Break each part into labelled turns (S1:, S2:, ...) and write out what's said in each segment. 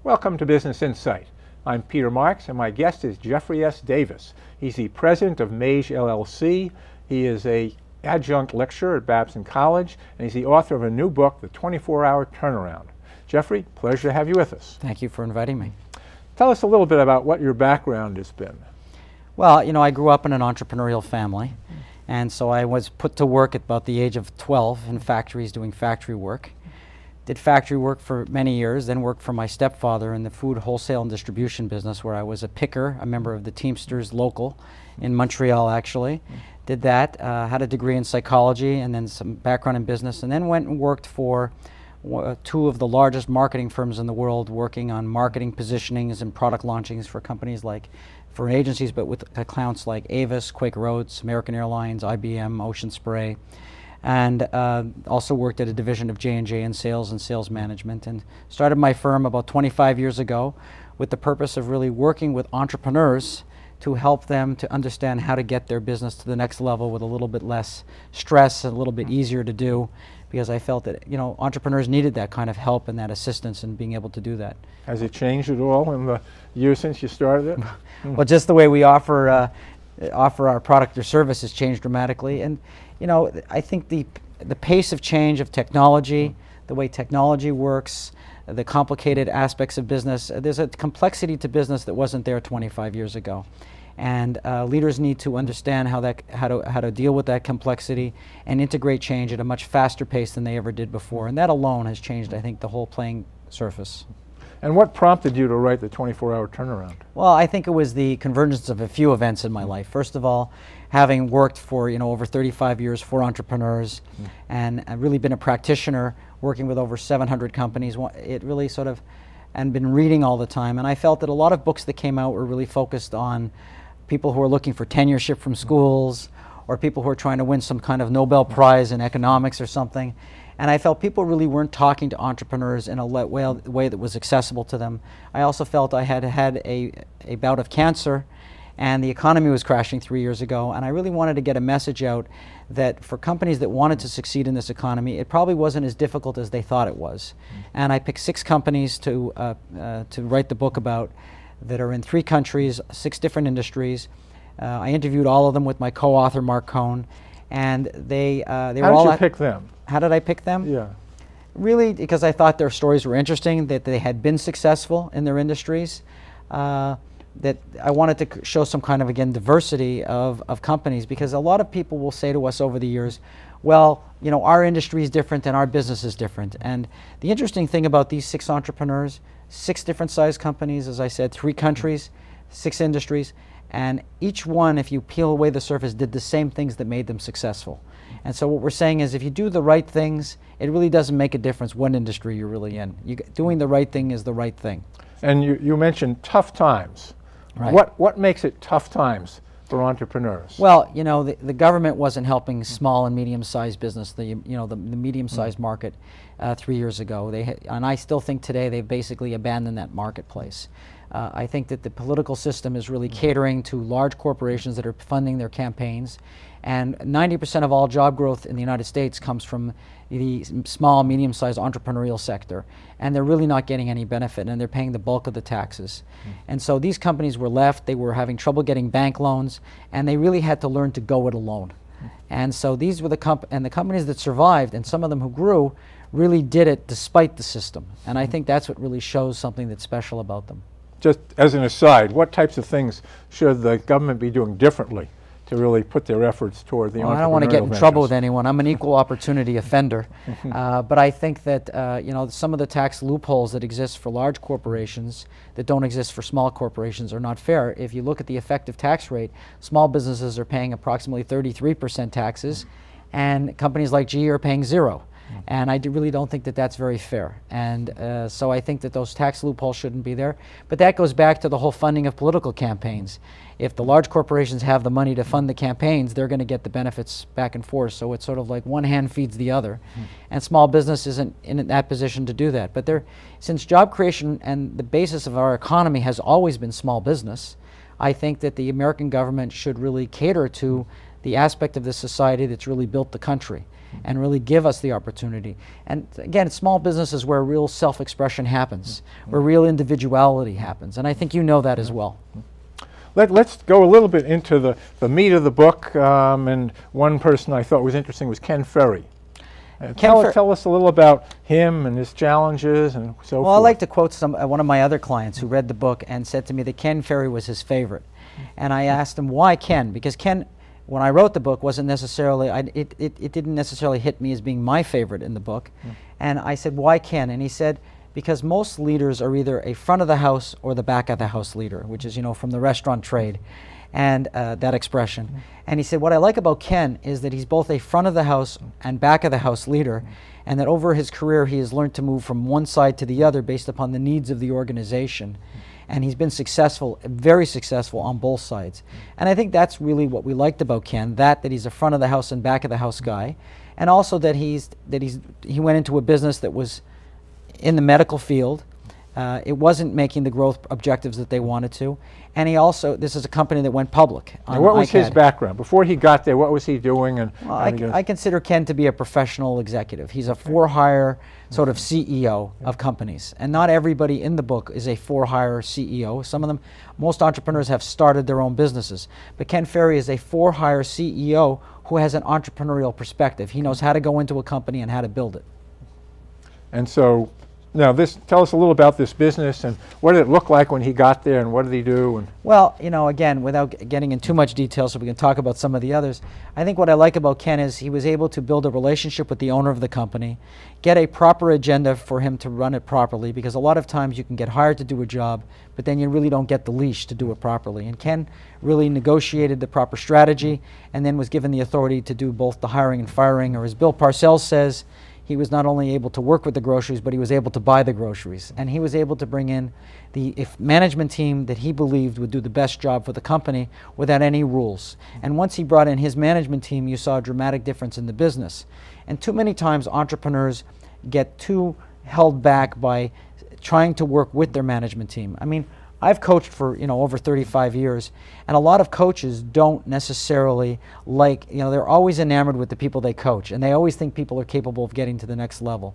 S1: Welcome to Business Insight. I'm Peter Marx, and my guest is Jeffrey S. Davis. He's the president of Mage LLC. He is an adjunct lecturer at Babson College, and he's the author of a new book, The 24-Hour Turnaround. Jeffrey, pleasure to have you with us.
S2: Thank you for inviting me.
S1: Tell us a little bit about what your background has been.
S2: Well, you know, I grew up in an entrepreneurial family, and so I was put to work at about the age of 12 in factories doing factory work. Did factory work for many years, then worked for my stepfather in the food wholesale and distribution business, where I was a picker, a member of the Teamsters local in Montreal actually. Did that, had a degree in psychology and then some background in business, and then went and worked for two of the largest marketing firms in the world, working on marketing positionings and product launchings for companies like, for agencies, but with accounts like Avis, Quaker Oats, American Airlines, IBM, Ocean Spray. And also worked at a division of J&J in sales and sales management, and started my firm about 25 years ago with the purpose of really working with entrepreneurs to help them to understand how to get their business to the next level with a little bit less stress and a little bit easier to do, because I felt that, you know, entrepreneurs needed that kind of help and that assistance in being able to do that.
S1: Has it changed at all in the years since you started it?
S2: Well, just the way we offer our product or service has changed dramatically. And you know, I think the pace of change of technology, the way technology works, the complicated aspects of business, there's a complexity to business that wasn't there 25 years ago. And leaders need to understand how to deal with that complexity and integrate change at a much faster pace than they ever did before. And that alone has changed, I think, the whole playing surface.
S1: And what prompted you to write The 24-Hour Turnaround? Well,
S2: I think it was the convergence of a few events in my life. First of all, having worked for, you know, over 35 years for entrepreneurs, and I've really been a practitioner working with over 700 companies, it really sort of, and been reading all the time, and I felt that a lot of books that came out were really focused on people who are looking for tenureship from schools, or people who are trying to win some kind of Nobel Prize in economics or something. And I felt people really weren't talking to entrepreneurs in a way that was accessible to them. I also felt I had had a bout of cancer, and the economy was crashing 3 years ago, and I really wanted to get a message out that for companies that wanted to succeed in this economy, it probably wasn't as difficult as they thought it was. And I picked 6 companies to write the book about that are in 3 countries, 6 different industries. I interviewed all of them with my co-author, Mark Cohn, and they were all—
S1: How did you pick them?
S2: How did I pick them?
S1: Yeah.
S2: Really, because I thought their stories were interesting, that they had been successful in their industries, that I wanted to show some kind of, again, diversity of companies, because a lot of people will say to us over the years, well, you know, our industry is different and our business is different. And the interesting thing about these 6 entrepreneurs, 6 different size companies, as I said, 3 countries, 6 industries, and each one, if you peel away the surface, did the same things that made them successful. And so what we're saying is, if you do the right things, it really doesn't make a difference what industry you're really in. Doing the right thing is the right thing. And
S1: you mentioned tough times.
S2: Right.
S1: What makes it tough times for entrepreneurs?
S2: Well, you know, the government wasn't helping small and medium-sized business, the medium-sized market 3 years ago. And I still think today they've basically abandoned that marketplace. I think that the political system is really catering to large corporations that are funding their campaigns, and 90% of all job growth in the United States comes from the small, medium-sized entrepreneurial sector, and they're really not getting any benefit, and they're paying the bulk of the taxes. And so these companies were left, they were having trouble getting bank loans, and they really had to learn to go it alone. And so these were the companies that survived, and some of them who grew really did it despite the system. And I think that's what really shows something that's special about them.
S1: Just as an aside, what types of things should the government be doing differently to really put their efforts toward the entrepreneurial
S2: I don't want to get in
S1: ventures?
S2: trouble with anyone. I'm an equal opportunity offender. But I think that you know, some of the tax loopholes that exist for large corporations that don't exist for small corporations are not fair. If you look at the effective tax rate, small businesses are paying approximately 33% taxes, and companies like GE are paying 0%. And I really don't think that that's very fair. And so I think that those tax loopholes shouldn't be there. But that goes back to the whole funding of political campaigns. If the large corporations have the money to fund the campaigns, they're going to get the benefits back and forth. So it's sort of like one hand feeds the other. And small business isn't in that position to do that. But since job creation and the basis of our economy has always been small business, I think that the American government should really cater to the aspect of the society that's really built the country. and really give us the opportunity. And again, small business is where real self-expression happens, where real individuality happens. And I think you know that as well.
S1: Let's go a little bit into the meat of the book, and one person I thought was interesting was Ken Ferry. Tell us a little about him and his challenges and so forth.
S2: Well, I like to quote one of my other clients who read the book and said to me that Ken Ferry was his favorite. And I asked him, why Ken? Because Ken, when I wrote the book, wasn't necessarily, it didn't necessarily hit me as being my favorite in the book. And I said, why Ken? And he said, because most leaders are either a front of the house or the back of the house leader, which is, you know, from the restaurant trade, and that expression. And he said, what I like about Ken is that he's both a front of the house and back of the house leader, and that over his career he has learned to move from one side to the other based upon the needs of the organization. And he's been successful, very successful on both sides. And I think that's really what we liked about Ken, that he's a front of the house and back of the house guy, and also that he went into a business that was in the medical field. It wasn't making the growth objectives that they wanted to. And he also, this is a company that went public.
S1: Now, what was his background? Before he got there, what was he doing? And
S2: well, I consider Ken to be a professional executive. He's a for-hire sort of CEO of companies. And not everybody in the book is a for-hire CEO. Some of them, most entrepreneurs have started their own businesses. But Ken Ferry is a for-hire CEO who has an entrepreneurial perspective. He knows how to go into a company and how to build it.
S1: And so, now, tell us a little about this business and what did it look like when he got there and what did he do? And
S2: well, you know, again, without getting in too much detail so we can talk about some of the others, I think what I like about Ken is he was able to build a relationship with the owner of the company, get a proper agenda for him to run it properly, because a lot of times you can get hired to do a job, but then you really don't get the leash to do it properly. And Ken really negotiated the proper strategy and then was given the authority to do both the hiring and firing, or as Bill Parcells says, he was not only able to work with the groceries, but he was able to buy the groceries. And he was able to bring in the management team that he believed would do the best job for the company without any rules. And once he brought in his management team, you saw a dramatic difference in the business. And too many times entrepreneurs get too held back by trying to work with their management team. I mean, I've coached for, you know, over 35 years, and a lot of coaches don't necessarily like, you know, they're always enamored with the people they coach, and they always think people are capable of getting to the next level.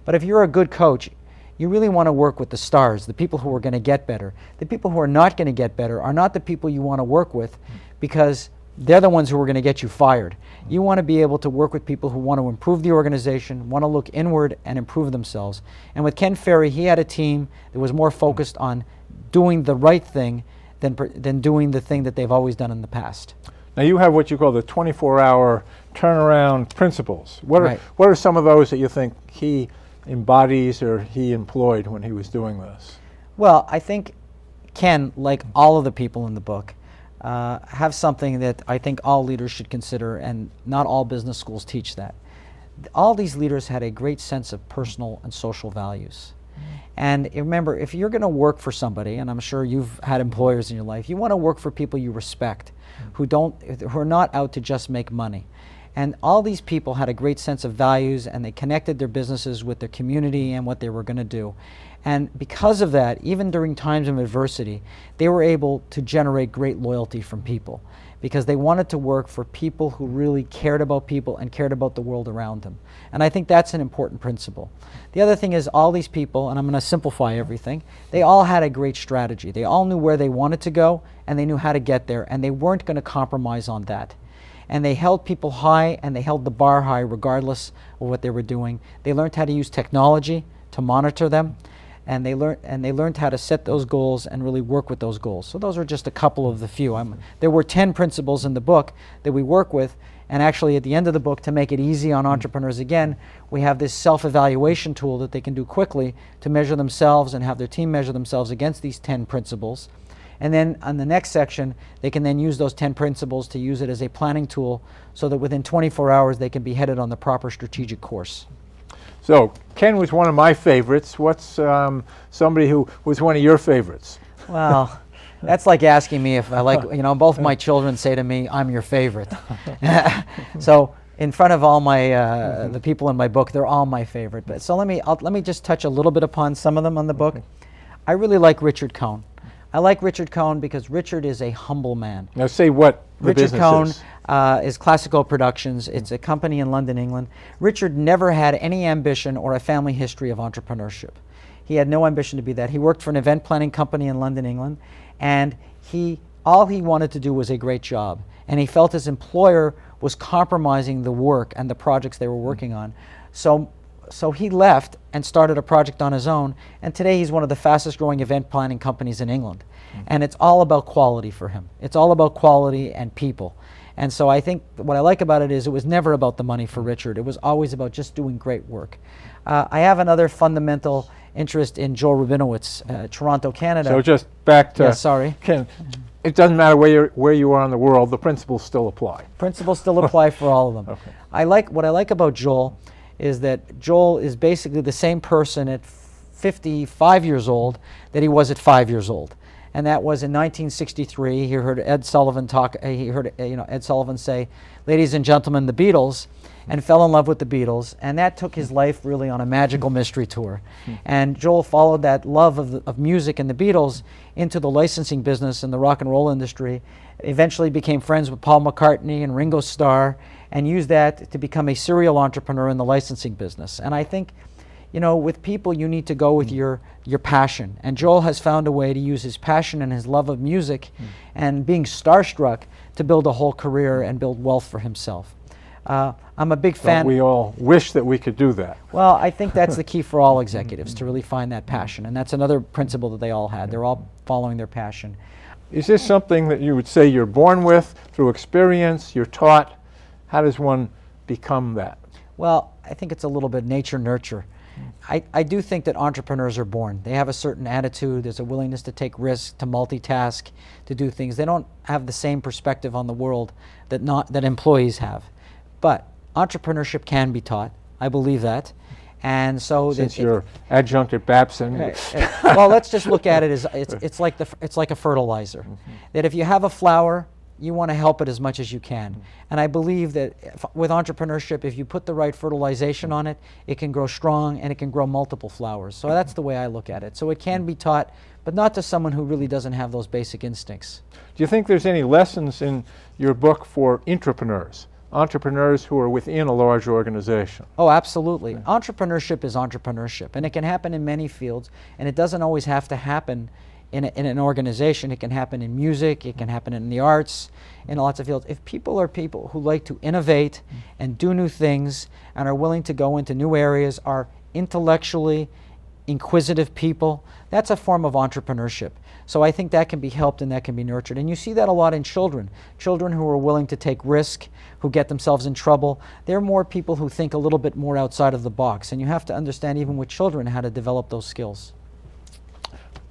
S2: But if you're a good coach, you really want to work with the stars, the people who are going to get better. The people who are not going to get better are not the people you want to work with, because they're the ones who are going to get you fired. You want to be able to work with people who want to improve the organization, want to look inward and improve themselves. And with Ken Ferry, he had a team that was more focused on doing the right thing than doing the thing that they've always done in the past.
S1: Now you have what you call the 24-hour turnaround principles. What are some of those that you think he embodies or he employed when he was doing this?
S2: Well, I think Ken, like all of the people in the book, have something that I think all leaders should consider, and not all business schools teach that. All these leaders had a great sense of personal and social values. And remember, if you're going to work for somebody, and I'm sure you've had employers in your life, you want to work for people you respect, who are not out to just make money. And all these people had a great sense of values, and they connected their businesses with their community and what they were going to do. And because of that, even during times of adversity, they were able to generate great loyalty from people, because they wanted to work for people who really cared about people and cared about the world around them. And I think that's an important principle. The other thing is, all these people, and I'm going to simplify everything, they all had a great strategy. They all knew where they wanted to go, and they knew how to get there, and they weren't going to compromise on that. And they held people high, and they held the bar high regardless of what they were doing. They learned how to use technology to monitor them, and they learned how to set those goals and really work with those goals. So those are just a couple of the few. There were 10 principles in the book that we work with, and actually at the end of the book, to make it easy on entrepreneurs again, we have this self-evaluation tool that they can do quickly to measure themselves and have their team measure themselves against these 10 principles. And then on the next section, they can then use those 10 principles to use it as a planning tool, so that within 24 hours they can be headed on the proper strategic course.
S1: So Ken was one of my favorites. What's somebody who was one of your favorites?
S2: Well, that's like asking me if I like, you know, both my children say to me, I'm your favorite. So in front of all my, the people in my book, they're all my favorite. But so let me just touch a little bit upon some of them on the book. I really like Richard Cohn. I like Richard Cohn because Richard is a humble man.
S1: Now say what the
S2: Richard
S1: business
S2: Cohn
S1: is.
S2: is Classico Productions. It's a company in London, England. Richard never had any ambition or a family history of entrepreneurship. He had no ambition to be that. He worked for an event planning company in London, England, and all he wanted to do was a great job. And he felt his employer was compromising the work and the projects they were working on. So he left and started a project on his own, and today he's one of the fastest growing event planning companies in England. And it's all about quality for him. It's all about quality and people. And so I think what I like about it is it was never about the money for Richard. It was always about just doing great work. I have another fundamental interest in Joel Rabinowitz, Toronto, Canada.
S1: So just back to...
S2: Yeah, sorry.
S1: It doesn't matter where you are in the world, the principles still apply.
S2: Principles still apply for all of them.
S1: Okay.
S2: What I like about Joel is that Joel is basically the same person at 55 years old that he was at 5 years old. And that was in 1963. He heard Ed Sullivan talk. He heard Ed Sullivan say, "Ladies and gentlemen, the Beatles," and fell in love with the Beatles. And that took his life really on a magical mystery tour. And Joel followed that love of music and the Beatles into the licensing business and the rock and roll industry. Eventually became friends with Paul McCartney and Ringo Starr, and used that to become a serial entrepreneur in the licensing business. And I think, with people, you need to go with your passion. And Joel has found a way to use his passion and his love of music and being starstruck to build a whole career and build wealth for himself. I'm a big fan.
S1: We all wish that we could do that.
S2: Well, I think that's the key for all executives, to really find that passion. And that's another principle that they all had. They're all following their passion.
S1: Is this something that you would say you're born with, through experience, you're taught? How does one become that?
S2: Well, I think it's a little bit nature-nurture. I do think that entrepreneurs are born. They have a certain attitude. There's a willingness to take risks, to multitask, to do things. They don't have the same perspective on the world that employees have. But entrepreneurship can be taught. I believe that. And so
S1: since you're adjunct at Babson.
S2: Well, let's just look at it as it's like a fertilizer. That if you have a flower, you want to help it as much as you can. And I believe that with entrepreneurship, if you put the right fertilization on it, it can grow strong and it can grow multiple flowers. So that's the way I look at it. So it can be taught, but not to someone who really doesn't have those basic instincts.
S1: Do you think there's any lessons in your book for intrapreneurs? Entrepreneurs who are within a large organization?
S2: Oh, absolutely. Entrepreneurship is entrepreneurship, and it can happen in many fields, and it doesn't always have to happen in an organization. It can happen in music, it can happen in the arts, in lots of fields. If people are people who like to innovate and do new things and are willing to go into new areas, are intellectually inquisitive people, that's a form of entrepreneurship. So I think that can be helped and that can be nurtured. And you see that a lot in children. Children who are willing to take risk, who get themselves in trouble, they're more people who think a little bit more outside of the box. And you have to understand, even with children, how to develop those skills.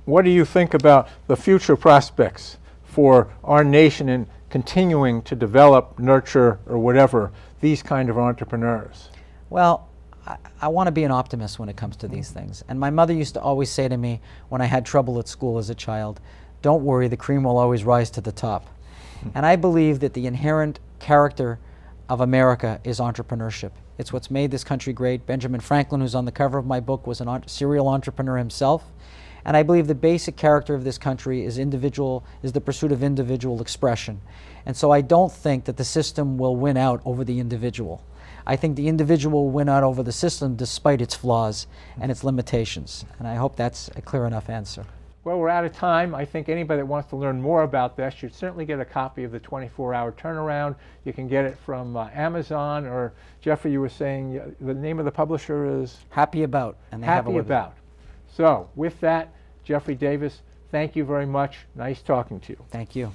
S1: What do you think about the future prospects for our nation in continuing to develop, nurture, or whatever, these kind of entrepreneurs?
S2: Well, I want to be an optimist when it comes to these things. And my mother used to always say to me when I had trouble at school as a child, "Don't worry, the cream will always rise to the top." And I believe that the inherent character of America is entrepreneurship. It's what's made this country great. Benjamin Franklin, who's on the cover of my book, was a serial entrepreneur himself. And I believe the basic character of this country is the pursuit of individual expression. And so I don't think that the system will win out over the individual. I think the individual will win out over the system despite its flaws and its limitations. And I hope that's a clear enough answer.
S1: Well, we're out of time. I think anybody that wants to learn more about this should certainly get a copy of the 24-hour turnaround. You can get it from Amazon, or Jeffrey, you were saying the name of the publisher is?
S2: Happy About. And they
S1: Happy About. So with that, Jeffrey Davis, thank you very much. Nice talking to you.
S2: Thank you.